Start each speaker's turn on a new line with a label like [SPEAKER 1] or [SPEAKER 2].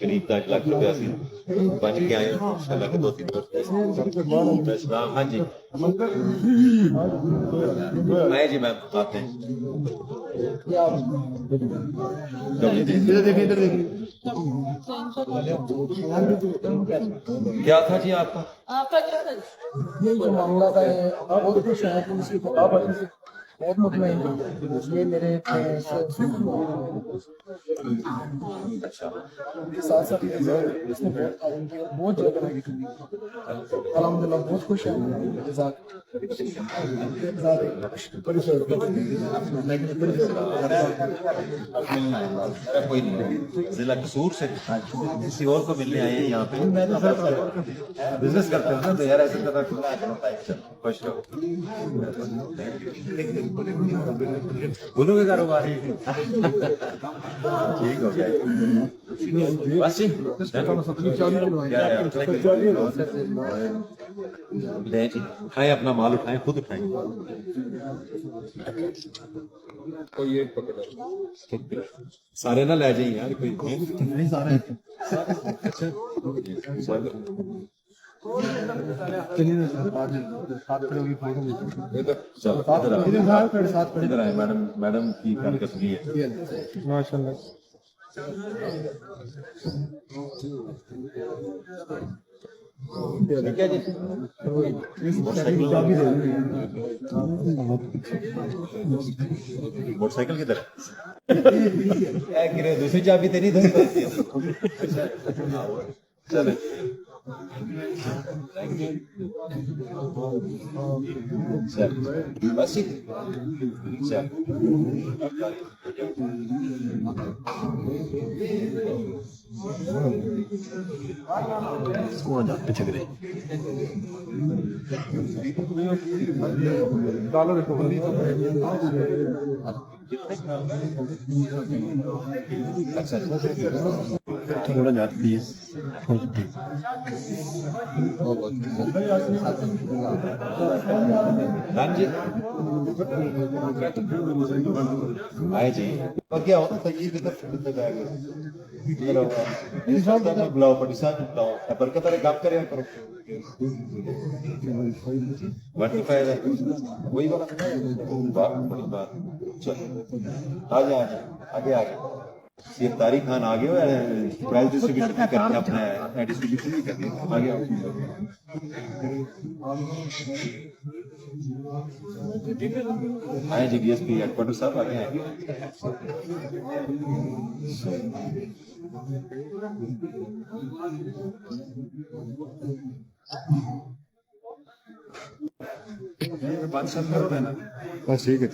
[SPEAKER 1] करीब 10 लाख रुपया सी बच के आए इंशाल्लाह के 2-3 हाँ जी मैं जी मैं आते हैं इधर देखिए इधर देखिए क्या था जी आपका
[SPEAKER 2] आपका क्या था?
[SPEAKER 3] ये जो मामला था ये बहुत खुश है पुलिस की खिलाफवर्जी से बहुत मुतमईन हूं। ये मेरे साथ साथ इसने बहुत ताउन किया और बहुत जल्द मेरी की अल्हम्दुलिल्लाह बहुत खुश है।
[SPEAKER 1] कोई नहीं जिला कसूर से किसी और को मिलने आए हैं यहाँ पे बिजनेस करते हो ना तो यार ऐसे तरह खुश रहो बोलोगे कारोबार ठीक हो गया बस जी उठाए अपना माल उठाए खुद उठाए कोई एक पकड़ सारे ना ले जाइए यार कोई नहीं सारे इधर आए मैडम मैडम की करकसगी है
[SPEAKER 3] माशाल्लाह।
[SPEAKER 1] ठीक है जी मोटरसाइकिल किधर है दूसरी चाबी तेरी चले बस पीछे गिरे
[SPEAKER 3] डालो देखो
[SPEAKER 1] अच्छा थोड़ा जाती है हाँ जी आए जी और क्या होता था ये बुलाओ पटिसा बुलाओ बरकत वाले काम करे करो बाकी फायदा वही बात बड़ी बात चलो आ जाए आगे आगे ये तारिक खान आ गए प्राइस डिस्ट्रीब्यूशन भी करते हैं अपना डिस्ट्रीब्यूशन भी करते हैं आगे आए जी डीएसपी हेडक्वार्टर साहब आगे आएंगे बस ठीक है